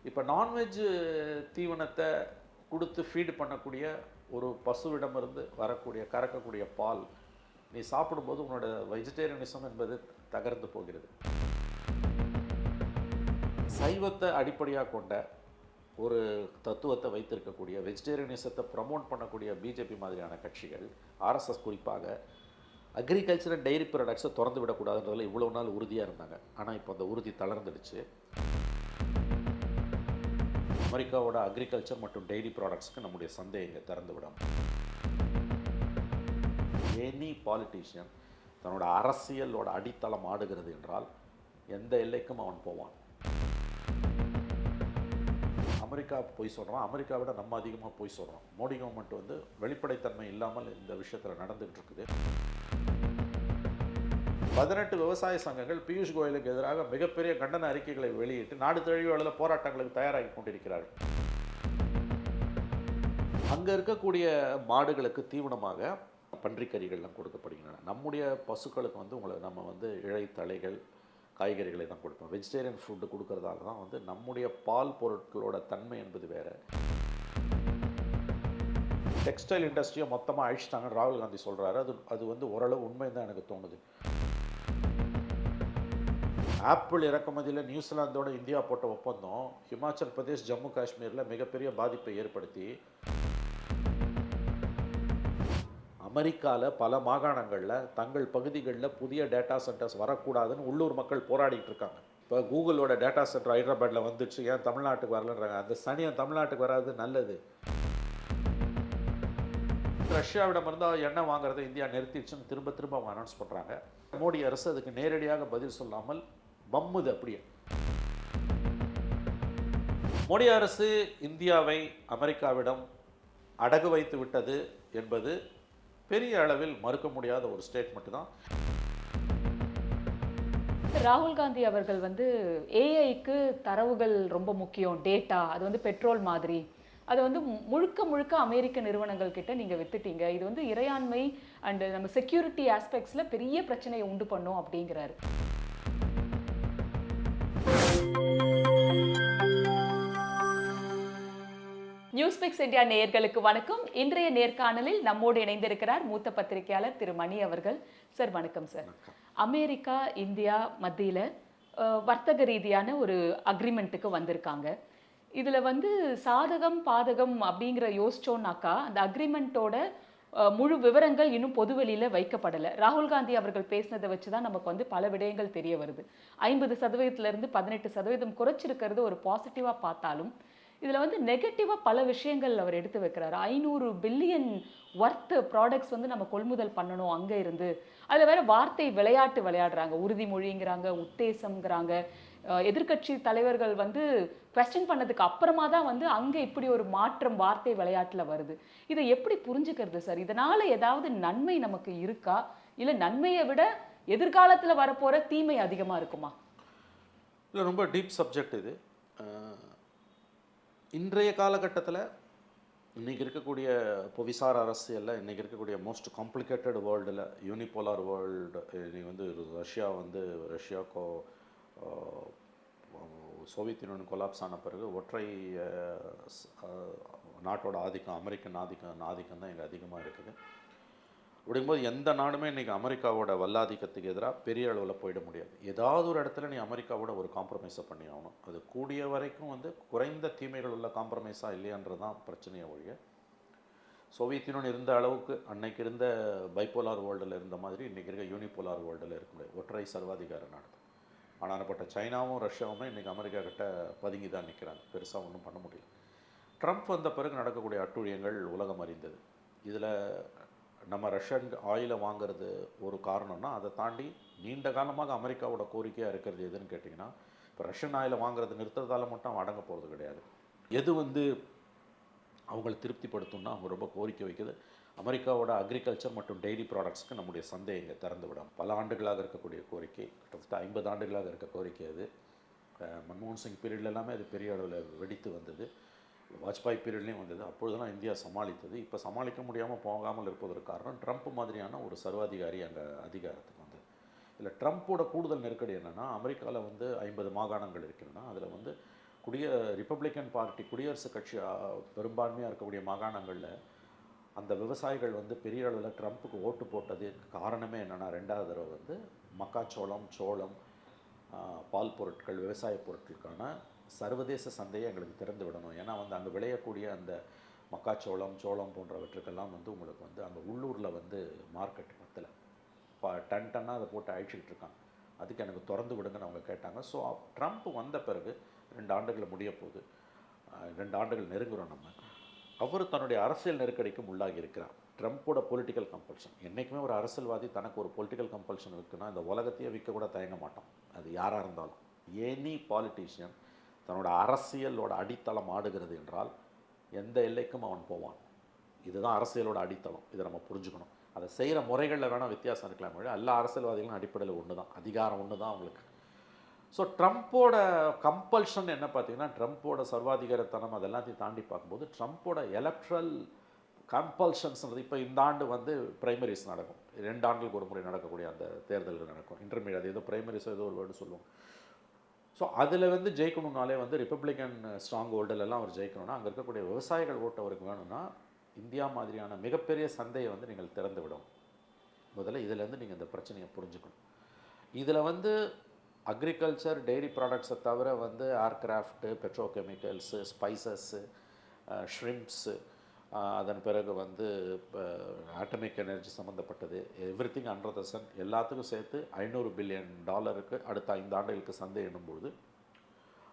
இப்போ நான்வெஜ் தீவனத்தை கொடுத்து ஃபீடு பண்ணக்கூடிய ஒரு பசுவிடமிருந்து வரக்கூடிய கறக்கக்கூடிய பால் நீ சாப்பிடும்போது உன்னோட வெஜிடேரியனிசம் என்பது தகர்ந்து போகிறது. சைவத்தை அடிப்படையாக கொண்ட ஒரு தத்துவத்தை வைத்திருக்கக்கூடிய வெஜிடேரியனிசத்தை ப்ரமோட் பண்ணக்கூடிய பிஜேபி மாதிரியான கட்சிகள், ஆர்எஸ்எஸ் குறிப்பாக அக்ரிகல்ச்சர் அண்ட் டைரி ப்ராடக்ட்ஸை திறந்து விடக்கூடாதுன்றதில் இவ்வளோ நாள் உறுதியாக இருந்தாங்க. ஆனால் இப்போ அந்த உறுதி தளர்ந்துடுச்சு. அமெரிக்காவோட அக்ரிகல்ச்சர் மற்றும் டெய்ரி ப்ராடக்ட்ஸ்க்கு நம்முடைய சந்தை இங்கே திறந்து விடும். எனி பாலிட்டிஷியன் தன்னோட அரசியலோட அடித்தளம் ஆடுகிறது என்றால் எந்த எல்லைக்கும் அவன் போவான். அமெரிக்கா போய் சொல்கிறான், அமெரிக்கா விட நம்ம அதிகமாக போய் சொல்கிறோம். மோடி கவர்மெண்ட் வந்து வெளிப்படைத்தன்மை இல்லாமல் இந்த விஷயத்தில் நடந்துகிட்டு இருக்குது. 18 விவசாய சங்கங்கள் பியூஷ் கோயலுக்கு எதிராக மிகப்பெரிய கண்டன அறிக்கைகளை வெளியிட்டு நாடு தழுவிய அளவில் போராட்டங்களுக்கு தயாராகி கொண்டிருக்கிறார்கள். அங்கே இருக்கக்கூடிய மாடுகளுக்கு தீவனமாக பன்றிக்கறிகள்லாம் கொடுக்கப்படுகின்றன. நம்முடைய பசுக்களுக்கு வந்து நம்ம இழை தழைகள் காய்கறிகளை தான் கொடுப்போம். வெஜிடேரியன் ஃபுட்டு கொடுக்கறதால தான் நம்முடைய பால் பொருட்களோட தன்மை என்பது வேறு. டெக்ஸ்டைல் இண்டஸ்ட்ரியை மொத்தமாக அழிச்சிட்டாங்கன்னு ராகுல் காந்தி சொல்கிறாரு. அது ஓரளவு உண்மை தான் எனக்கு தோணுது. ஆப்பிள் இறக்குமதியில் நியூசிலாந்தோட இந்தியா போட்ட ஒப்பந்தம் ஹிமாச்சல் பிரதேஷ், ஜம்மு காஷ்மீரில் மிகப்பெரிய பாதிப்பை ஏற்படுத்தி அமெரிக்காவில் பல மாகாணங்களில் தங்கள் பகுதிகளில் புதிய டேட்டா சென்டர்ஸ் வரக்கூடாதுன்னு உள்ளூர் மக்கள் போராடிட்டு இருக்காங்க. இப்போ கூகுளோட டேட்டா சென்டர் ஹைதராபாத்தில் வந்துடுச்சு, ஏன் தமிழ்நாட்டுக்கு வரலன்றாங்க. அந்த சனியம் தமிழ்நாட்டுக்கு வராது, நல்லது. ரஷ்யாவிடமிருந்து எண்ணெய் வாங்குறதை இந்தியா நிறுத்திடுச்சுன்னு திரும்ப திரும்ப அவங்க அனௌன்ஸ் பண்ணுறாங்க. மோடி அரசு அதுக்கு நேரடியாக பதில் சொல்லாமல் பம்முது அப்படியே. மோடி அரசு இந்தியாவை அமெரிக்காவிடம் அடகு வைத்து விட்டது என்பது பெரிய அளவில் மறுக்க முடியாத ஒரு ஸ்டேட்மெண்ட் தான். ராகுல் காந்தி அவர்கள் ஏஐக்கு தரவுகள் ரொம்ப முக்கியம், டேட்டா அது பெட்ரோல் மாதிரி, அதை முழுக்க முழுக்க அமெரிக்க நிறுவனங்கள் கிட்ட நீங்கள் வித்துட்டீங்க, இது இறையாண்மை அண்டு நம்ம செக்யூரிட்டி ஆஸ்பெக்ட்ஸில் பெரிய பிரச்சனையை உண்டு பண்ணும் அப்படிங்கிறாரு. நியூஸ்பிக்ஸ் இந்தியா நேயர்களுக்கு வணக்கம். இன்றைய நேர்காணலில் நம்மோடு இணைந்திருக்கிறார் மூத்த பத்திரிகையாளர் திரு மணி அவர்கள். சார் வணக்கம் சார். அமெரிக்கா இந்தியா மத்தியில் வர்த்தக ரீதியான ஒரு அக்ரிமெண்ட்டுக்கு வந்திருக்காங்க. இதில் சாதகம் பாதகம் அப்படிங்கிற யோசிச்சோன்னாக்கா அந்த அக்ரிமெண்ட்டோட முழு விவரங்கள் இன்னும் பொதுவெளியில் வைக்கப்படலை. ராகுல் காந்தி அவர்கள் பேசினதை வச்சு தான் நமக்கு பல விடயங்கள் தெரிய வருது. 50% 18% குறைச்சிருக்கிறது ஒரு பாசிட்டிவாக பார்த்தாலும் இதில் நெகட்டிவாக பல விஷயங்கள் அவர் எடுத்து வைக்கிறாரு. 500 பில்லியன் ஒர்த் ப்ராடக்ட்ஸ் நம்ம கொள்முதல் பண்ணணும் அங்கே இருந்து. அதில் வேற வார்த்தை விளையாட்டு விளையாடுறாங்க. உறுதிமொழிங்கிறாங்க, உத்தேசம்ங்கிறாங்க. எதிர்கட்சி தலைவர்கள் குவெஸ்டின் பண்ணதுக்கு அப்புறமா தான் அங்கே இப்படி ஒரு மாற்றம் வார்த்தை விளையாட்டில் வருது. இதை எப்படி புரிஞ்சுக்கிறது சார்? இதனால் ஏதாவது நன்மை நமக்கு இருக்கா, இல்லை நன்மையை விட எதிர்காலத்தில் வரப்போகிற தீமை அதிகமாக இருக்குமா? இல்லை, ரொம்ப டீப் சப்ஜெக்ட் இது. இன்றைய காலகட்டத்தில் இன்றைக்கி இருக்கக்கூடிய புவிசார் அரசியலில் இன்றைக்கி இருக்கக்கூடிய மோஸ்ட் காம்ப்ளிகேட்டட் வேர்ல்டில், யூனிபோலார் வேர்ல்டு, ரஷ்யாக்கோ சோவியத் யூனியன் கொலாப்ஸ் ஆன பிறகு ஒற்றை நாட்டோட ஆதிக்கம், அமெரிக்கன் ஆதிக்கம் தான் இங்கே அதிகமாக இருக்குது. அப்படிங்கும்போது எந்த நாடுமே இன்றைக்கி அமெரிக்காவோட வல்லாதிக்கத்துக்கு எதிராக பெரிய அளவில் போயிட முடியாது. ஏதாவது ஒரு இடத்துல நீ அமெரிக்காவோட ஒரு காம்ப்ரமைஸை பண்ணி ஆகணும். அது கூடிய வரைக்கும் குறைந்த தீமைகள் உள்ள காம்ப்ரமைஸாக இல்லையான்றது தான் பிரச்சனையை ஒழிய, சோவியத் யூனியன் இருந்த அளவுக்கு அன்னைக்கு இருந்த பைப்போலார் வேர்ல்டில் இருந்த மாதிரி இன்றைக்கி இருக்க யூனிபோலார் வேர்ல்டில் இருக்க முடியாது. ஒற்றை சர்வாதிகார நாடு. ஆனானப்பட்ட சைனாவும் ரஷ்யாவுமே இன்றைக்கி அமெரிக்கா கிட்ட பதுங்கி தான் நிற்கிறாங்க. பெருசாக ஒன்றும் பண்ண முடியல. ட்ரம்ப் வந்த பிறகு நடக்கக்கூடிய அட்டுழியங்கள் உலகம் அறிந்தது. இதில் நம்ம ரஷ்யன் ஆயிலை வாங்கிறது ஒரு காரணம்னா, அதை தாண்டி நீண்ட காலமாக அமெரிக்காவோட கோரிக்கையாக இருக்கிறது எதுன்னு கேட்டிங்கன்னா, இப்போ ரஷ்யன் ஆயிலை வாங்குறது நிறுத்துறதால மட்டும் அவன் அடங்க போகிறது கிடையாது. எது அவங்களை திருப்திப்படுத்தும்னா அவங்க ரொம்ப கோரிக்கை வைக்குது. அமெரிக்காவோட அக்ரிகல்ச்சர் மற்றும் டெய்ரி ப்ராடக்ட்ஸ்க்கு நம்முடைய சந்தையை இங்கே திறந்து விடும். பல ஆண்டுகளாக இருக்கக்கூடிய கோரிக்கை, கிட்டத்தட்ட 50 ஆண்டுகளாக இருக்க கோரிக்கை அது. மன்மோகன் சிங் பீரியட்ல எல்லாமே அது பெரிய அளவில் வெடித்து வந்தது. வாஜ்பாய் பீரியட்லேயும் வந்தது. அப்பொழுதுலாம் இந்தியா சமாளித்தது. இப்போ சமாளிக்க முடியாமல் போகாமல் இருப்பதற்கு காரணம் ட்ரம்ப் மாதிரியான ஒரு சர்வாதிகாரி அங்கே அதிகாரத்துக்கு வந்தது. இதில் ட்ரம்ப்போட கூடுதல் நெருக்கடி என்னென்னா, அமெரிக்காவில் 50 மாகாணங்கள் இருக்கின்றன. அதில் ரிப்பப்ளிக்கன் பார்ட்டி குடியரசுக் கட்சி பெரும்பான்மையாக இருக்கக்கூடிய மாகாணங்களில் அந்த விவசாயிகள் வந்து பெரிய அளவில் ட்ரம்ப்புக்கு ஓட்டு போட்டதுக்கு காரணமே என்னென்னா, ரெண்டாவது தடவை வந்து மக்காச்சோளம், சோளம், பால் பொருட்கள், விவசாய பொருட்களுக்கான சர்வதேச சந்தையை எங்களுக்கு திறந்து விடணும். ஏன்னா வந்து அங்கே விளையக்கூடிய அந்த மக்காச்சோளம், சோளம் போன்றவற்றுக்கெல்லாம் வந்து உங்களுக்கு வந்து அங்கே உள்ளூரில் வந்து மார்க்கெட் பத்தலை. டன்னாக அதை போட்டு அழிச்சிக்கிட்டு இருக்காங்க. அதுக்கு எனக்கு திறந்து விடுங்கன்னு அவங்க கேட்டாங்க. ஸோ ட்ரம்ப் வந்த பிறகு 2 ஆண்டுகள் முடிய போகுது, 2 ஆண்டுகள் நெருங்குறோம் நம்ம. அவர் தன்னுடைய அரசியல் நெருக்கடிக்கும் உள்ளாகி இருக்கிறார். ட்ரம்ப்போட பொலிட்டிக்கல் கம்பல்ஷன், என்றைக்குமே ஒரு அரசியல்வாதி தனக்கு ஒரு பொலிட்டிக்கல் கம்பல்ஷன் இருக்குன்னா இந்த உலகத்தையே விற்க கூட தயங்க மாட்டான், அது யாராக இருந்தாலும். எனி பாலிட்டிஷியன் தன்னோட அரசியலோட அடித்தளம் ஆடுகிறது என்றால் எந்த எல்லைக்கும் அவன் போவான். இதுதான் அரசியலோட அடித்தளம், இதை நம்ம புரிஞ்சுக்கணும். அதை செய்கிற முறைகளில் வேணால் வித்தியாசம் இருக்கலாம், எல்லா அரசியல்வாதிகளும் அடிப்படையில் ஒன்று தான், அதிகாரம் ஒன்று தான் அவங்களுக்கு. ஸோ ட்ரம்ப்போட கம்பல்ஷன் என்ன பார்த்தீங்கன்னா, ட்ரம்ப்போட சர்வாதிகாரத்தனம் அதெல்லாத்தையும் தாண்டி பார்க்கும்போது ட்ரம்ப்போட எலக்ட்ரல் கம்பல்ஷன்ஸ்ன்றது, இப்போ இந்த ஆண்டு வந்து பிரைமரிஸ் நடக்கும், 2 ஆண்டுகளுக்கு ஒரு முறை நடக்கக்கூடிய அந்த தேர்தல்கள் நடக்கும், இன்டர்மீடியட், அது ஏதோ பிரைமரிஸோ ஏதோ ஒரு வேர்டு சொல்லுவோம். ஸோ அதில் வந்து ஜெயிக்கணுன்னாலே வந்து ரிப்பப்ளிக்கன் ஸ்ட்ராங் ஹோல்டிலெல்லாம் அவர் ஜெயிக்கணும்னா அங்கே இருக்கக்கூடிய விவசாயிகள் ஓட்டு அவருக்கு வேணும்னா இந்தியா மாதிரியான மிகப்பெரிய சந்தையை வந்து நீங்கள் திறந்து விடணும். முதல்ல இதிலேருந்து நீங்கள் இந்த பிரச்சனையை புரிஞ்சுக்கணும். இதில் வந்து அக்ரிகல்ச்சர், டெய்ரி ப்ராடக்ட்ஸை தவிர வந்து ஏர்க்ராஃப்ட்டு, பெட்ரோகெமிக்கல்ஸு, ஸ்பைசஸ்ஸு, ஷ்ரிம்ப்ஸு, அதன் பிறகு வந்து ஆட்டமிக் எனர்ஜி சம்மந்தப்பட்டது, எவ்ரிதிங் அண்டர் த சன் எல்லாத்துக்கும் சேர்த்து $500 பில்லியன் அடுத்த 5 ஆண்டுகளுக்கு சந்தை எண்ணும்போது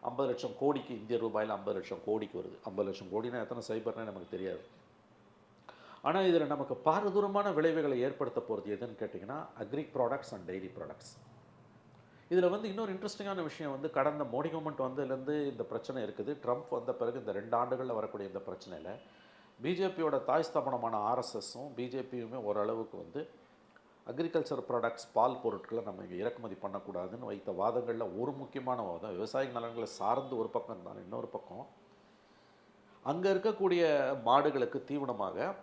50 லட்சம் கோடிக்கு, இந்திய ரூபாயில் 50 லட்சம் கோடிக்கு வருது. 50 லட்சம் கோடினா எத்தனை சைபர்னே நமக்கு தெரியாது. ஆனால் இதில் நமக்கு பாரதூரமான விளைவுகளை ஏற்படுத்த போகிறது எதுன்னு கேட்டிங்கன்னா, அக்ரிக் ப்ராடக்ட்ஸ் அண்ட் டெய்ரி ப்ராடக்ட்ஸ். இதில் வந்து இன்னொரு இன்ட்ரெஸ்டிங்கான விஷயம் வந்து, கடந்த மோடி கவர்மெண்ட் வந்ததுலேருந்து இந்த பிரச்சனை இருக்குது. ட்ரம்ப் வந்த பிறகு இந்த 2 ஆண்டுகளில் வரக்கூடிய இந்த பிரச்சனையில் பிஜேபியோட தாய் ஸ்தாபனமான ஆர்எஸ்எஸும் பிஜேபியுமே ஓரளவுக்கு வந்து அக்ரிகல்ச்சர் ப்ராடக்ட்ஸ், பால் பொருட்களை நம்ம இங்கே இறக்குமதி பண்ணக்கூடாதுன்னு வைத்த வாதங்களில் ஒரு முக்கியமான வாதம், விவசாய நலன்களை சார்ந்து ஒரு பக்கம் இருந்தாலும் இன்னொரு பக்கம் அங்கே இருக்கக்கூடிய மாடுகளுக்கு தீவனமாக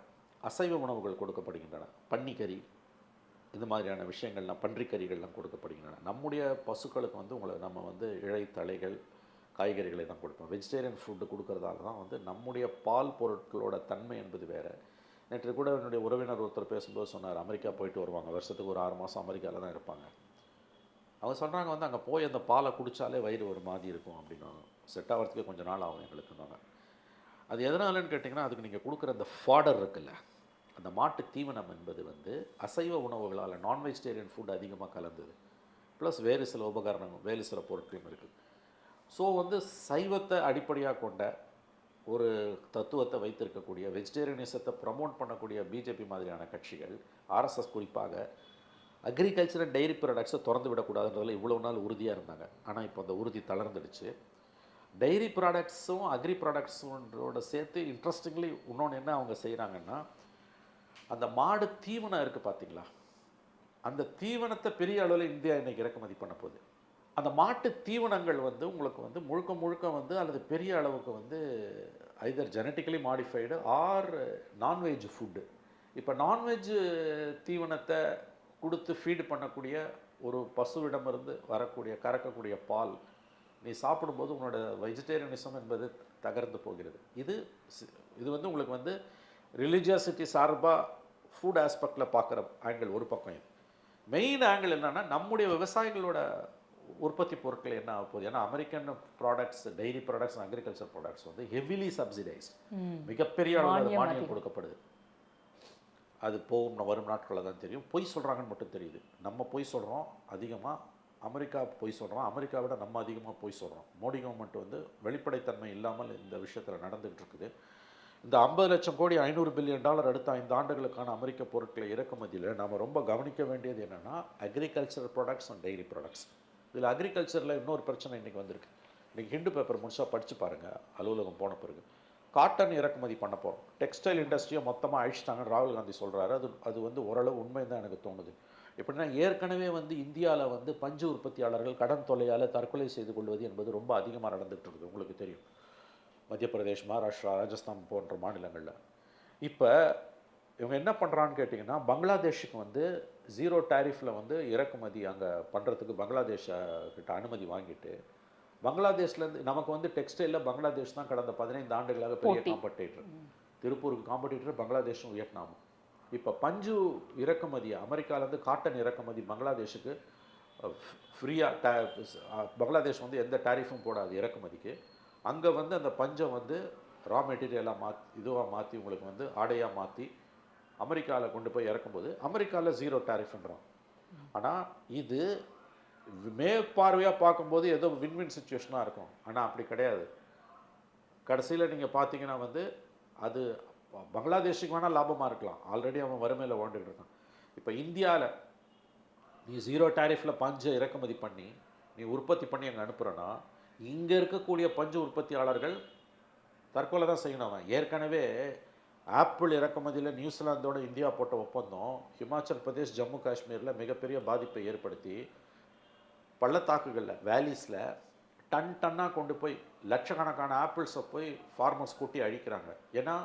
அசைவ உணவுகள் கொடுக்கப்படுகின்றன. பன்னிக்கறி, இது மாதிரியான விஷயங்கள்லாம், பன்றிக்கறிகள்லாம் கொடுக்கப்படுகின்றன. நம்முடைய பசுக்களுக்கு வந்து நம்ம வந்து இழைத்தலைகள், காய்கறிகளை தான் கொடுப்போம். வெஜிடேரியன் ஃபுட்டு கொடுக்கறதால தான் வந்து நம்முடைய பால் பொருட்களோட தன்மை என்பது வேறு. நேற்று கூட என்னுடைய உறவினர் ஒருத்தர் பேசும்போது சொன்னார், அமெரிக்கா போயிட்டு வருவாங்க, வருஷத்துக்கு ஒரு 6 மாதம் அமெரிக்காவில் தான் இருப்பாங்க. அவங்க சொல்கிறாங்க வந்து அங்கே போய் அந்த பாலை குடித்தாலே வயிறு ஒரு மாதிரி இருக்கும் அப்படின்னாங்க. செட் ஆகிறதுக்கே கொஞ்சம் நாள் ஆகும் எங்களுக்குன்னாங்க. அது எதனாலன்னு கேட்டிங்கன்னா, அதுக்கு நீங்கள் கொடுக்குற அந்த ஃபாடர் இருக்குல்ல, அந்த மாட்டு தீவனம் என்பது வந்து அசைவ உணவுகளால், நான் வெஜிடேரியன் ஃபுட் அதிகமாக கலந்தது, ப்ளஸ் வேறு சில உபகரணங்கள், வேறு சில பொருட்களும் இருக்குது. ஸோ வந்து சைவத்தை அடிப்படையாக கொண்ட ஒரு தத்துவத்தை வைத்திருக்கக்கூடிய, வெஜிடேரியனிசத்தை ப்ரமோட் பண்ணக்கூடிய பிஜேபி மாதிரியான கட்சிகள், ஆர்எஸ்எஸ் குறிப்பாக, அக்ரிகல்ச்சர் அண்ட் டெய்ரி ப்ராடக்ட்ஸை திறந்து விடக்கூடாதுன்றதில் இவ்வளோ நாள் உறுதியாக இருந்தாங்க. ஆனால் இப்போ அந்த உறுதி தளர்ந்துடுச்சு. டெய்ரி ப்ராடக்ட்ஸும் அக்ரி ப்ராடக்ட்ஸோட சேர்த்து இன்ட்ரெஸ்டிங்லி இன்னொன்று என்ன அவங்க செய்கிறாங்கன்னா, அந்த மாடு தீவனம் இருக்குது பார்த்தீங்களா, அந்த தீவனத்தை பெரிய அளவில் இந்தியா இன்றைக்கி இறக்குமதி பண்ண போகுது. அந்த மாட்டு தீவனங்கள் வந்து உங்களுக்கு வந்து முழுக்க முழுக்க வந்து, அல்லது பெரிய அளவுக்கு வந்து either genetically modified or non veg food. இப்போ நான்வெஜ் தீவனத்தை கொடுத்து ஃபீடு பண்ணக்கூடிய ஒரு பசுவிடமிருந்து வரக்கூடிய கறக்கக்கூடிய பால் நீ சாப்பிடும்போது உங்களோட வெஜிடேரியனிசம் என்பது தகர்ந்து போகிறது. இது வந்து உங்களுக்கு வந்து ரிலீஜியாசிட்டி சார்பாக ஃபுட் ஆஸ்பெக்டில் பார்க்குற ஆங்கிள் ஒரு பக்கம். இது மெயின் ஆங்கிள் என்னென்னா, நம்முடைய விவசாயிகளோட உற்பத்தி பொருட்கள் என்ன ஆக போகுது. ஏன்னா American products, dairy products, agriculture products வந்து ஹெவிலி சப்சிடைஸ்ட், மிகப்பெரிய அளவில் மானியம் கொடுக்கப்படுது. அது போகும் வரும் நாட்களில் தான் தெரியும். பொய் சொல்கிறாங்கன்னு மட்டும் தெரியுது. நம்ம பொய் சொல்கிறோம் அதிகமாக, அமெரிக்கா பொய் சொல்கிறோம், அமெரிக்காவை விட நம்ம அதிகமாக பொய் சொல்கிறோம். மோடி கவர்மெண்ட் வந்து வெளிப்படைத்தன்மை இல்லாமல் இந்த விஷயத்தில் நடந்துகிட்டு இருக்குது. இந்த 50 லட்சம் கோடி $500 பில்லியன் அடுத்த 5 ஆண்டுகளுக்கான அமெரிக்க பொருட்களை இறக்குமதியில் நாம் ரொம்ப கவனிக்க வேண்டியது என்னென்னா, agriculture products and dairy products. இதில் அக்ரிகல்ச்சரில் இன்னொரு பிரச்சனை இன்றைக்கி வந்திருக்கு. இன்றைக்கி ஹிண்டு பேப்பர் முழுசாக படித்து பாருங்கள், அலுவலகம் போன பிறகு. காட்டன் இறக்குமதி பண்ண போகிறோம், டெக்ஸ்டைல் இண்டஸ்ட்ரியை மொத்தமாக அழிச்சிட்டாங்கன்னு ராகுல் காந்தி சொல்கிறாரு. அது வந்து ஓரளவு உண்மை தான் எனக்கு தோணுது. எப்படின்னா, ஏற்கனவே வந்து இந்தியாவில் வந்து பஞ்சு உற்பத்தியாளர்கள் கடன் தொல்லையால் தற்கொலை செய்து கொள்வது என்பது ரொம்ப அதிகமாக நடந்துகிட்டு இருக்குது. உங்களுக்கு தெரியும், மத்திய பிரதேஷ், மகாராஷ்டிரா, ராஜஸ்தான் போன்ற மாநிலங்களில். இப்போ இவங்க என்ன பண்ணுறான்னு கேட்டிங்கன்னா, பங்களாதேஷுக்கு வந்து 0 டேரிஃபில் வந்து இறக்குமதி அங்கே பண்ணுறதுக்கு பங்களாதேஷ கிட்ட அனுமதி வாங்கிட்டு பங்களாதேஷ்லேருந்து நமக்கு வந்து டெக்ஸ்டைலில் பங்களாதேஷ் தான் கடந்த 15 ஆண்டுகளாக பெரிய போட்டி. காம்படிட்டர். திருப்பூருக்கு காம்படிட்டர் பங்களாதேஷும் வியட்நாமும். இப்போ பஞ்சு இறக்குமதி அமெரிக்காலேருந்து காட்டன் இறக்குமதி பங்களாதேஷுக்கு ஃப்ரீயாக பங்களாதேஷ் வந்து எந்த டாரிஃபும் போடாது இறக்குமதிக்கு. அங்கே வந்து அந்த பஞ்சை வந்து ரா மெட்டீரியலாக இதுவாக மாற்றி உங்களுக்கு வந்து ஆடையாக மாற்றி அமெரிக்காவில் கொண்டு போய் இறக்கும்போது அமெரிக்காவில் 0 டாரிஃப்ன்றான். ஆனால் இது மேற்பார்வையாக பார்க்கும்போது ஏதோ வின்வின் சுச்சுவேஷனாக இருக்கும். ஆனால் அப்படி கிடையாது. கடைசியில் நீங்கள் பார்த்தீங்கன்னா வந்து அது பங்களாதேஷுக்கு வேணால் லாபமாக இருக்கலாம். ஆல்ரெடி அவன் வறுமையில் வாழ்ந்துட்டு இருக்கான். இப்போ இந்தியாவில் நீ 0 டாரிஃபில் பஞ்சை இறக்குமதி பண்ணி நீ உற்பத்தி பண்ணி அங்கே அனுப்புகிறேன்னா இங்கே இருக்கக்கூடிய பஞ்சு உற்பத்தியாளர்கள் தற்கொலை தான் செய்யணும். அவன் ஏற்கனவே ஆப்பிள் இறக்குமதியில் நியூசிலாந்தோட இந்தியா போட்ட ஒப்பந்தம் ஹிமாச்சல் பிரதேஷ் ஜம்மு காஷ்மீரில் மிகப்பெரிய பாதிப்பை ஏற்படுத்தி பள்ளத்தாக்குகளில் வேலிஸில் டன்னாக கொண்டு போய் லட்சக்கணக்கான ஆப்பிள்ஸை போய் ஃபார்மர்ஸ் கூட்டி அழிக்கிறாங்க. ஏன்னா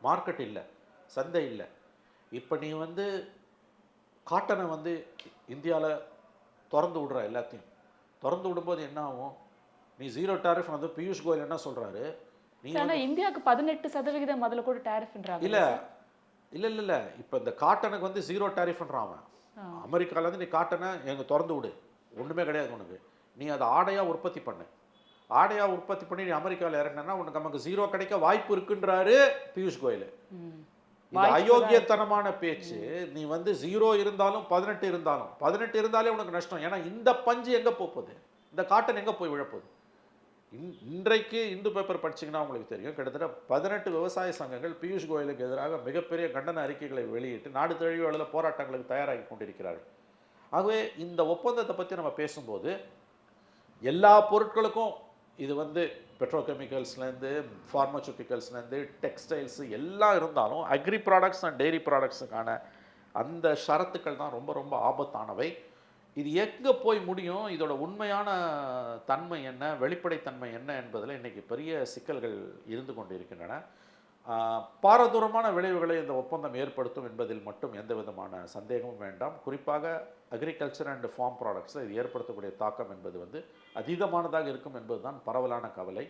மார்க்கெட் இல்லை, சந்தை இல்லை. இப்போ நீ வந்து காட்டனை வந்து இந்தியாவில் திறந்து விடுற எல்லாத்தையும் திறந்து விடும்போது என்ன ஆகும்? நீ 0 டாரிஃப் வந்து பியூஷ் கோயல் என்ன சொல்கிறாரு? நீ ஆனால் இந்தியாவுக்கு 18% முதல்ல கூட டேரிஃப்ன்றாங்க. இல்லை இல்லை இல்லை இல்லை இப்போ இந்த காட்டனுக்கு வந்து 0 டாரிஃப்ன்றான் அவன். அமெரிக்காவிலேருந்து நீ காட்டனை எங்கள் திறந்து விடு, ஒன்றுமே கிடையாது உனக்கு. நீ அதை ஆடையாக உற்பத்தி பண்ணு, ஆடையாக உற்பத்தி பண்ணி நீ அமெரிக்காவில் இறங்கினா உனக்கு நமக்கு 0 கிடைக்க வாய்ப்பு இருக்குன்றாரு பியூஷ் கோயல். இந்த அயோக்கியத்தனமான பேச்சு. நீ வந்து 0 இருந்தாலும் 18 இருந்தாலும் 18 இருந்தாலே உனக்கு நஷ்டம். ஏன்னா இந்த பஞ்சு எங்கே போகுது, இந்த காட்டன் எங்கே போய் விழப்போகுது? இன்றைக்கு இந்து பேப்பர் படிச்சிங்கன்னா உங்களுக்கு தெரியும், கிட்டத்தட்ட 18 விவசாய சங்கங்கள் பியூஷ் கோயலுக்கு எதிராக மிகப்பெரிய கண்டன அறிக்கைகளை வெளியிட்டு நாடு தழுவிய அளவில் போராட்டங்களுக்கு தயாராகி கொண்டிருக்கிறார்கள். ஆகவே இந்த ஒப்பந்தத்தை பற்றி நம்ம பேசும்போது எல்லா பொருட்களுக்கும் இது வந்து பெட்ரோகெமிக்கல்ஸ்லேருந்து ஃபார்மசூட்டிக்கல்ஸ்லேருந்து டெக்ஸ்டைல்ஸு எல்லாம் இருந்தாலும் அக்ரி ப்ராடக்ட்ஸ் அண்ட் டெய்ரி ப்ராடக்ட்ஸுக்கான அந்த ஷரத்துக்கள் தான் ரொம்ப ரொம்ப ஆபத்தானவை. இது எங்கே போய் முடியும், இதோட உண்மையான தன்மை என்ன, வெளிப்படைத்தன்மை என்ன என்பதில் இன்றைக்கி பெரிய சிக்கல்கள் இருந்து கொண்டு இருக்கின்றன. பாரதூரமான விளைவுகளை இந்த ஒப்பந்தம் ஏற்படுத்தும் என்பதில் மட்டும் எந்த விதமான சந்தேகமும் வேண்டாம். குறிப்பாக அக்ரிகல்ச்சர் அண்ட் ஃபார்ம் ப்ராடக்ட்ஸில் இது ஏற்படுத்தக்கூடிய தாக்கம் என்பது வந்து அதீதமானதாக இருக்கும் என்பது தான் பரவலான கவலை.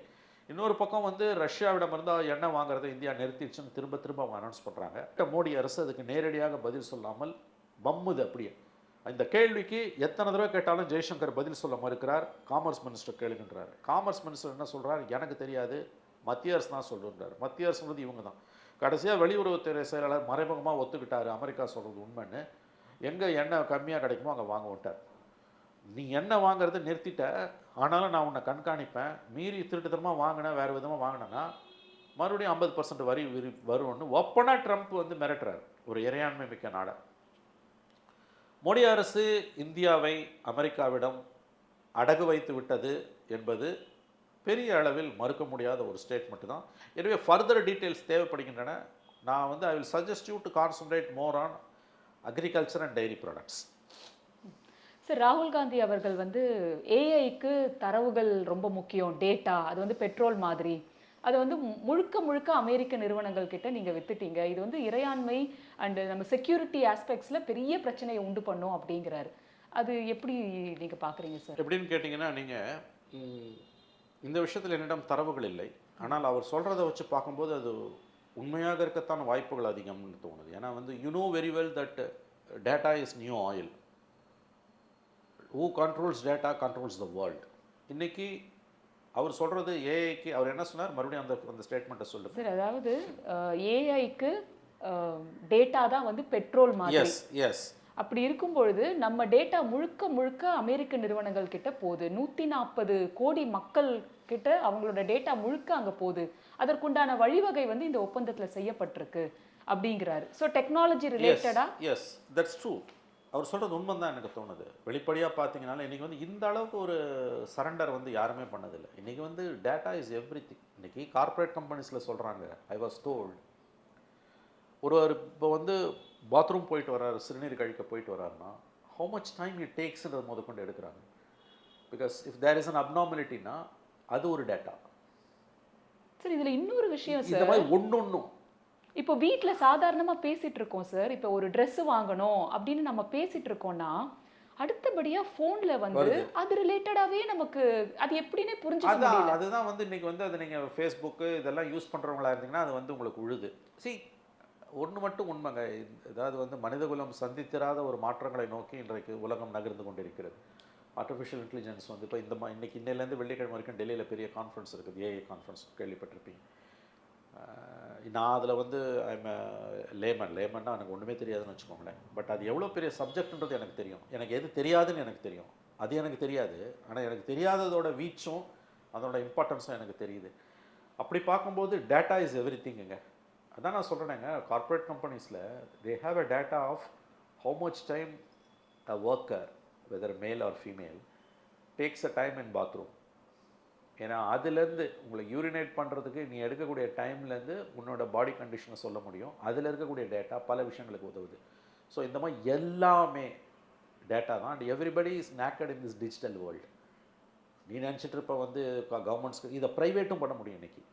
இன்னொரு பக்கம் வந்து ரஷ்யாவிடமிருந்து எண்ணெய் வாங்குறதை இந்தியா நிறுத்திடுச்சுன்னு திரும்ப திரும்ப அவங்க அனௌன்ஸ் பண்ணுறாங்க. மோடி அரசு அதுக்கு நேரடியாக பதில் சொல்லாமல் பம்முது அப்படியே. இந்த கேள்விக்கு எத்தனை தடவை கேட்டாலும் ஜெய்சங்கர் பதில் சொல்ல மறுக்கிறார். காமர்ஸ் மினிஸ்டர் கேளுங்கன்றார். காமர்ஸ் மினிஸ்டர் என்ன சொல்கிறார்? எனக்கு தெரியாது, மத்திய அரசு தான் சொல்லுன்றார். மத்திய அரசுன்றது இவங்க தான். கடைசியாக வெளியுறவுத்துறை செயலாளர் மறைமுகமாக ஒத்துக்கிட்டார் அமெரிக்கா சொல்கிறது உண்மைன்னு. எங்கே எண்ணெய் கம்மியாக கிடைக்குமோ அங்கே வாங்க விட்டார். நீ எண்ணெய் வாங்குறதை நிறுத்திட்ட, ஆனாலும் நான் உன்னை கண்காணிப்பேன், மீறி திருட்டுத்தனமாக வாங்கினேன், வேறு விதமாக வாங்கினேன்னா மறுபடியும் 50% வரி வரும்னு ஒப்பனாக ட்ரம்ப் வந்து மிரட்டுறார் ஒரு இறையாண்மை மிக்க நாடை. மோடி அரசு இந்தியாவை அமெரிக்காவிடம் அடகு வைத்து விட்டது என்பது பெரிய அளவில் மறுக்க முடியாத ஒரு ஸ்டேட்மெண்ட் தான். எனவே ஃபர்தர் டீட்டெயில்ஸ் தேவைப்படுகின்றன. நான் வந்து I will suggest you to concentrate more on agriculture and diary products. Sir, ராகுல் காந்தி அவர்கள் வந்து ஏஐக்கு தரவுகள் ரொம்ப முக்கியம், டேட்டா, அது வந்து பெட்ரோல் மாதிரி, அதை வந்து முழுக்க முழுக்க அமெரிக்க நிறுவனங்கள் கிட்ட நீங்கள் வித்துட்டீங்க, இது வந்து இறையாண்மை அண்டு நம்ம செக்யூரிட்டி ஆஸ்பெக்ட்ஸில் பெரிய பிரச்சனையை உண்டு பண்ணும் அப்படிங்கிறாரு. அது எப்படி நீங்கள் பார்க்குறீங்க சார்? எப்படின்னு கேட்டிங்கன்னா, நீங்கள் இந்த விஷயத்தில் என்னிடம் தரவுகள் இல்லை, ஆனால் அவர் சொல்கிறத வச்சு பார்க்கும்போது அது உண்மையாக இருக்கத்தான் வாய்ப்புகள் அதிகம்னு தோணுது. ஏன்னா வந்து you know very well that data is new oil. Who controls data controls the world. இன்றைக்கி அவர் சொல்கிறது ஏஐக்கு அவர் என்ன சொன்னார்? மறுபடியும் அந்த ஸ்டேட்மெண்ட்டை சொல்லுங்கள் சார். அதாவது ஏஐக்கு டேட்டா தான் வந்து பெட்ரோல் மாதிரி. Yes yes. அப்படி இருக்கும் பொழுது நம்ம டேட்டா முழுக்க முழுக்க அமெரிக்க நிறுவனங்கள் கிட்ட போகுது. 140 கோடி மக்கள் கிட்ட அவங்களோட டேட்டா முழுக்க அங்கே போகுது. அதற்குண்டான வழிவகை வந்து இந்த ஒப்பந்தத்தில் செய்யப்பட்டிருக்கு அப்படிங்கிறாரு. ஸோ டெக்னாலஜி ரிலேட்டடாக எஸ் தட்ஸ் ட்ரூ. அவர் சொல்கிறது உண்மை தான் எனக்கு தோணுது. வெளிப்படையாக பார்த்தீங்கனாலும் இன்றைக்கி வந்து இந்த அளவுக்கு ஒரு சரண்டர் வந்து யாருமே பண்ணதில்லை. இன்றைக்கி வந்து டேட்டா இஸ் எவ்ரி திங். இன்றைக்கி கார்ப்பரேட் கம்பெனிஸில் சொல்கிறாங்க, ஐ வாஸ் டோல்ட், ஒருவர் இப்போ வந்து பாத்ரூம் போயிட்டு வர்றாரு, சிறுநீர் கழிக்க போயிட்டு வர்றாருன்னா ஹவு மச் டைம் இட் டேக்ஸ்ன்றது முதற்கொண்டு எடுக்கிறாங்க. Because if there is an அப்நார்மலிட்டினா அது ஒரு டேட்டா. சார், இதில் இன்னொரு விஷயம் சார், இந்த மாதிரி ஒன்றும் இப்போ வீட்டில் சாதாரணமாக பேசிகிட்டு இருக்கோம் சார். இப்போ ஒரு ட்ரெஸ்ஸு வாங்கணும் அப்படின்னு நம்ம பேசிகிட்டு இருக்கோம்னா அடுத்தபடியா ஃபோன்ல வந்து வருது. அது ரிலேட்டடாவே நமக்கு அது எப்படின்னே புரிஞ்சுக்க முடியல. அதுதான் வந்து இன்னைக்கு வந்து அது நீங்க Facebook இதெல்லாம் யூஸ் பண்றவங்களா இருந்தீங்கன்னா, அது வந்து உங்களுக்கு உழுது. ஒண்ணு மட்டும் உண்மைங்க. அதாவது வந்து மனிதகுலம் சந்தித்திராத ஒரு மாற்றங்களை நோக்கி இன்றைக்கு உலகம் நகர்ந்து கொண்டிருக்கிறது. ஆர்டிஃபிஷியல் இன்டெலிஜென்ஸ் வந்து இப்போ இன்னைக்கு இன்னையிலேருந்து வெள்ளிக்கிழமை வரைக்கும் டெல்லியில பெரிய கான்ஃபரன்ஸ் இருக்குது. ஏஐ கான்ஃபரன்ஸ் கேள்விப்பட்டிருப்பீங்க. நான் அதில் வந்து ஐம் லேமன்னா எனக்கு ஒன்றுமே தெரியாதுன்னு வச்சுக்கோங்களேன். பட் அது எவ்வளோ பெரிய சப்ஜெக்ட்ன்றது எனக்கு தெரியும். எனக்கு எது தெரியாதுன்னு எனக்கு தெரியும். அது எனக்கு தெரியாது. ஆனால் எனக்கு தெரியாததோட வீச்சும் அதோட இம்பார்ட்டன்ஸும் எனக்கு தெரியுது. அப்படி பார்க்கும்போது டேட்டா இஸ் எவ்ரி திங்குங்க. அதான் நான் சொல்கிறேங்க, கார்ப்பரேட் கம்பெனிஸில் they have a data of how much time a worker whether male or female takes a time in bathroom. ஏன்னா அதுலேருந்து உங்களை யூரினேட் பண்ணுறதுக்கு நீ எடுக்கக்கூடிய டைம்லேருந்து உன்னோட பாடி கண்டிஷனை சொல்ல முடியும். அதில் இருக்கக்கூடிய டேட்டா பல விஷயங்களுக்கு உதவுது. ஸோ இந்த மாதிரி எல்லாமே டேட்டா தான். And everybody is naked in this digital world. நீ நினச்சிட்டு இருப்ப வந்து கவர்மெண்ட்ஸ்க்கு இதை ப்ரைவேட்டும் பண்ண முடியும் இன்றைக்கி.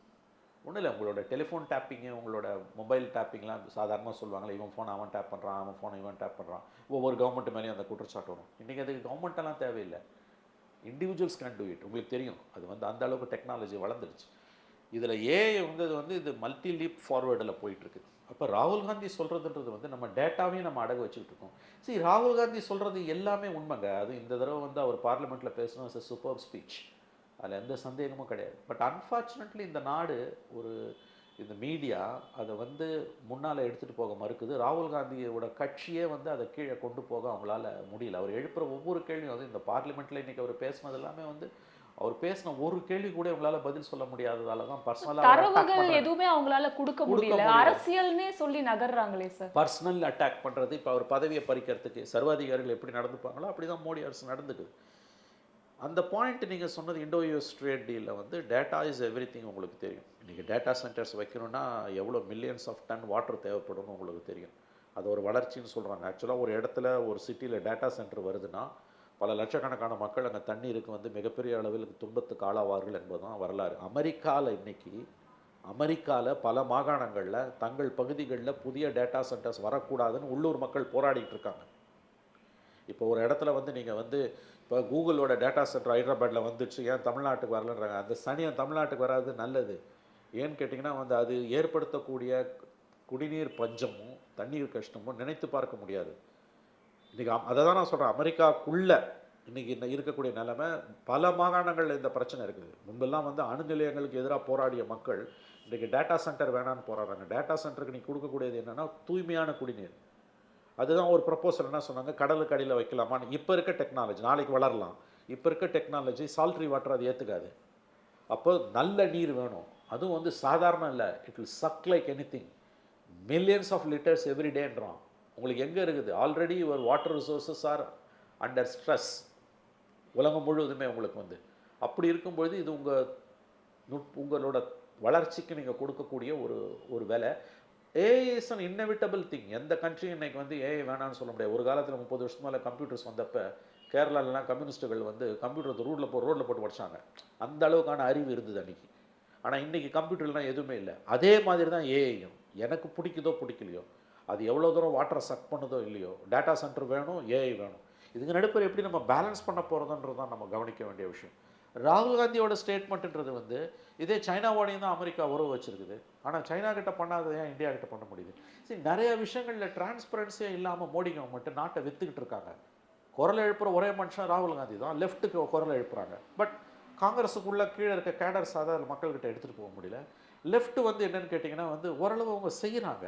ஒன்றும் இல்லை, உங்களோட டெலிஃபோன் டேப்பிங்கு, உங்களோட மொபைல் டேப்பிங்லாம் சாதாரணமாக சொல்லுவாங்களே, இவன் ஃபோன் அவன் டேப் பண்ணுறான், அவன் ஃபோனை இவன் டேப் பண்ணுறான். ஒவ்வொரு கவர்மெண்ட் மேலேயும் அந்த குற்றச்சாட்டு வரும். இன்றைக்கி அதுக்கு கவர்மெண்ட்டெல்லாம் தேவையில்லை. Individuals can do it. உங்களுக்கு தெரியும், அது வந்து அந்த அளவுக்கு டெக்னாலஜி வளர்ந்துருச்சு. இதில் ஏஐ வந்து இது மல்டி லீப் ஃபார்வேர்டில் போயிட்டுருக்கு. அப்போ ராகுல் காந்தி சொல்கிறதுன்றது வந்து நம்ம டேட்டாவையும் நம்ம அடகு வச்சுக்கிட்டு இருக்கோம். சரி, ராகுல் காந்தி சொல்கிறது எல்லாமே உண்மைங்க. அது இந்த தடவை வந்து அவர் பார்லிமெண்ட்டில் பேசணும், இட்ஸ் எ சூப்பர் ஸ்பீச். அதில் எந்த சந்தேகமும் கிடையாது. பட் அன்ஃபார்ச்சுனேட்லி இந்த நாடு இந்த மீடியா அதை வந்து முன்னால் எடுத்துகிட்டு போக மறுக்குது. ராகுல் காந்தியோட கட்சியே வந்து அதை கீழே கொண்டு போக அவங்களால முடியல. அவர் எழுப்புகிற ஒவ்வொரு கேள்வியும் வந்து இந்த பார்லிமெண்ட்டில் இன்றைக்கி அவர் பேசினது எல்லாமே வந்து அவர் பேசின ஒரு கேள்வி கூட உங்களால பதில் சொல்ல முடியாததால தான் தரவுகள் எதுவுமே அவங்களால கொடுக்க முடியல. அரசியல்னே சொல்லி நகர்றாங்களே சார். பர்சனல் அட்டாக் பண்ணுறது. இப்போ அவர் பதவியை பறிக்கிறதுக்கு சர்வாதிகாரிகள் எப்படி நடந்துப்பாங்களோ அப்படி தான் மோடி அரசு நடந்துக்குது. அந்த பாயிண்ட் நீங்கள் சொன்னது இண்டோ யூஎஸ் ட்ரேட் டீலில் வந்து டேட்டா இஸ் எவ்ரி திங் உங்களுக்கு தெரியும். இன்றைக்கி டேட்டா சென்டர்ஸ் வைக்கணும்னா எவ்வளோ மில்லியன்ஸ் ஆஃப் டன் வாட்டர் தேவைப்படும்னு உங்களுக்கு தெரியும். அது ஒரு வளர்ச்சின்னு சொல்கிறாங்க. ஆக்சுவலாக ஒரு இடத்துல ஒரு சிட்டியில் டேட்டா சென்டர் வருதுன்னா பல லட்சக்கணக்கான மக்கள் அங்கே தண்ணீருக்கு வந்து மிகப்பெரிய அளவில் துன்பத்துக்கு ஆளாவார்கள் என்பது தான் வரலாறு. அமெரிக்காவில் பல மாகாணங்களில் தங்கள் பகுதிகளில் புதிய டேட்டா சென்டர்ஸ் வரக்கூடாதுன்னு உள்ளூர் மக்கள் போராடிட்டு இருக்காங்க. இப்போ ஒரு இடத்துல வந்து நீங்கள் வந்து இப்போ கூகுளோட டேட்டா சென்டர் ஹைதராபாத்தில் வந்துடுச்சு, ஏன் தமிழ்நாட்டுக்கு வரலன்றாங்க. அந்த சனியம் தமிழ்நாட்டுக்கு வராது நல்லது. ஏன்னு கேட்டிங்கன்னா வந்து அது ஏற்படுத்தக்கூடிய குடிநீர் பஞ்சமும் தண்ணீர் கஷ்டமும் நினைத்து பார்க்க முடியாது. இன்றைக்கி அதை தான் நான் சொல்கிறேன். அமெரிக்காவுக்குள்ளே இன்றைக்கி இருக்கக்கூடிய நிலைமை பல மாகாணங்களில் இந்த பிரச்சனை இருக்குது. முன்பெல்லாம் வந்து அணு நிலையங்களுக்கு எதிராக போராடிய மக்கள் இன்றைக்கி டேட்டா சென்டர் வேணான்னு போராடுறாங்க. டேட்டா சென்டருக்கு நீ கொடுக்கக்கூடியது என்னென்னா தூய்மையான குடிநீர். அதுதான் ஒரு ப்ரப்போசல். என்ன சொன்னாங்க, கடலுக்கு அடியில் வைக்கலாமான்னு. இப்போ இருக்க டெக்னாலஜி நாளைக்கு வளரலாம். இப்போ இருக்க டெக்னாலஜி சால்ட்ரி வாட்டர் அது ஏற்றுக்காது. அப்போ நல்ல நீர் வேணும். அதுவும் வந்து சாதாரண இல்லை, it will suck like anything. Millions of litres எவ்ரிடேன்றான். உங்களுக்கு எங்கே இருக்குது? Already your water resources are under stress. உலகம் முழுவதுமே உங்களுக்கு வந்து அப்படி இருக்கும்பொழுது இது உங்களோட வளர்ச்சிக்கு நீங்கள் கொடுக்கக்கூடிய ஒரு வேலை. AI is an inevitable thing. எந்த கண்ட்ரியும் இன்றைக்கி வந்து ஏஐ வேணான்னு சொல்ல முடியாது. ஒரு காலத்தில் 30 வருஷத்துக்கு மேலே கம்ப்யூட்டர்ஸ் வந்தப்போ கேரளாலலாம் கம்யூனிஸ்ட்டுகள் வந்து கம்ப்யூட்டர் ரோட்டில் போட்டு உடச்சாங்க. அந்த அளவுக்கான அறிவு இருந்தது அன்றைக்கி. ஆனால் இன்றைக்கி கம்ப்யூட்டர்லாம் எதுவுமே இல்லை. அதே மாதிரி தான் ஏஐயும். எனக்கு பிடிக்குதோ பிடிக்கலையோ, அது எவ்வளோ தூரம் வாட்டரை சக் பண்ணுதோ இல்லையோ, டேட்டா சென்டர் வேணும், ஏஐ வேணும். இதுக்கு நடுப்புற எப்படி நம்ம பேலன்ஸ் பண்ண போகிறதுன்றது தான் நம்ம கவனிக்க வேண்டிய விஷயம். ராகுல் காந்தியோட ஸ்டேட்மெண்ட்டுன்றது வந்து இதே சைனாவோடையும் தான் அமெரிக்கா உறவு வச்சுருக்குது. ஆனால் சைனா கிட்ட பண்ணாததை ஏன் இந்தியா கிட்ட பண்ண முடியுது? சரி, நிறைய விஷயங்களில் டிரான்ஸ்பரன்சியே இல்லாமல் மோடி கவர்மெண்ட்டு நாட்டை விற்றுக்கிட்டு இருக்காங்க. குரல் எழுப்புகிற ஒரே மனுஷன் ராகுல் காந்தி தான். லெஃப்ட்டுக்கு குரல் எழுப்புறாங்க. பட் காங்கிரஸுக்குள்ளே கீழே இருக்க கேடர்ஸ் அதை மக்கள்கிட்ட எடுத்துகிட்டு போக முடியல. லெஃப்ட் வந்து என்னென்னு கேட்டிங்கன்னா வந்து ஓரளவு அவங்க செய்கிறாங்க.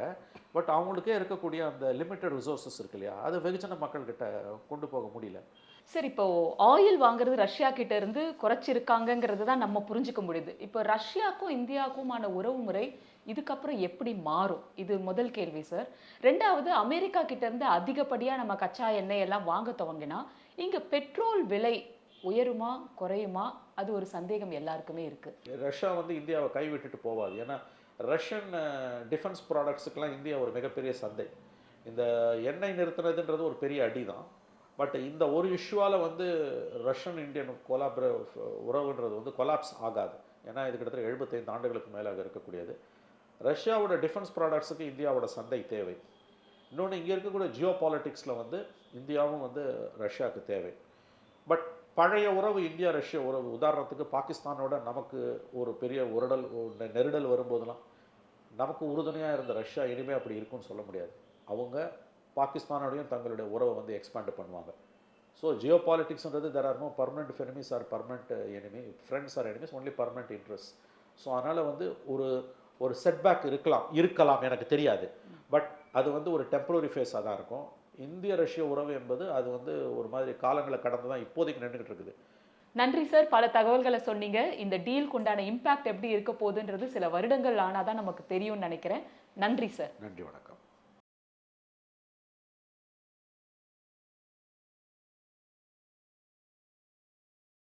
பட் அவங்களுக்கே இருக்கக்கூடிய அந்த லிமிட்டட் ரிசோர்ஸஸ் இருக்கு இல்லையா, அது வெகுஜன மக்கள்கிட்ட கொண்டு போக முடியல. சரி, இப்போ ஆயில் வாங்குறது ரஷ்யா கிட்ட இருந்து குறைச்சிருக்காங்கிறது தான் நம்ம புரிஞ்சுக்க முடியுது. இப்போ ரஷ்யாவுக்கும் இந்தியாவுக்குமான உறவு முறை இதுக்கப்புறம் எப்படி மாறும்? இது முதல் கேள்வி சார். ரெண்டாவது, அமெரிக்கா கிட்ட இருந்து அதிகப்படியாக நம்ம கச்சா எண்ணெய் எல்லாம் வாங்க துவங்கினா இங்கே பெட்ரோல் விலை உயருமா குறையுமா? அது ஒரு சந்தேகம் எல்லாருக்குமே இருக்கு. ரஷ்யா வந்து இந்தியாவை கைவிட்டுட்டு போவாது. ஏன்னா ரஷ்யன் டிஃபென்ஸ் ப்ராடக்ட்ஸுக்கெல்லாம் இந்தியா ஒரு மிகப்பெரிய சந்தை. இந்த எண்ணெய் நிறுத்தினதுன்றது ஒரு பெரிய அடி தான். பட் இந்த ஒரு இஷ்யூவால் வந்து ரஷ்யன் இந்தியன் உறவுன்றது வந்து கொலாப்ஸ் ஆகாது. ஏன்னா இது கிட்டத்தட்ட 75 ஆண்டுகளுக்கு மேலாக இருக்கக்கூடியது. ரஷ்யாவோட டிஃபென்ஸ் ப்ராடக்ட்ஸுக்கு இந்தியாவோட சந்தை தேவை. இன்னொன்று இங்கே இருக்கக்கூடிய ஜியோ பாலிட்டிக்ஸில் வந்து இந்தியாவும் வந்து ரஷ்யாவுக்கு தேவை. பட் பழைய உறவு இந்தியா ரஷ்ய உறவு, உதாரணத்துக்கு பாகிஸ்தானோட நமக்கு ஒரு பெரிய நெருடல் வரும்போதெல்லாம் நமக்கு உறுதுணையாக இருந்த ரஷ்யா இனிமேல் அப்படி இருக்குன்னு சொல்ல முடியாது. அவங்க பாகிஸ்தானோடையும் தங்களுடைய உறவை வந்து எக்ஸ்பேண்ட் பண்ணுவாங்க. ஸோ ஜியோ பாலிட்டிக்ஸ்ன்றது there are no permanent enemies or permanent enemy, friends or enemies, only permanent interest. So அதனால் வந்து ஒரு செட்பேக் இருக்கலாம் எனக்கு தெரியாது. பட் அது வந்து ஒரு டெம்பரரி ஃபேஸாக தான் இருக்கும். இந்திய ரஷ்ய உறவு என்பது அது வந்து ஒரு மாதிரி காலங்களை கடந்து தான் இப்போதைக்கு நின்றுக்கிட்டு இருக்குது. நன்றி சார், பல தகவல்களை சொன்னீங்க. இந்த டீலுக்கு உண்டான இம்பாக்ட் எப்படி இருக்க போகுதுன்றது சில வருடங்கள் ஆனாதான் நமக்கு தெரியும்னு நினைக்கிறேன். நன்றி சார். நன்றி, வணக்கம்.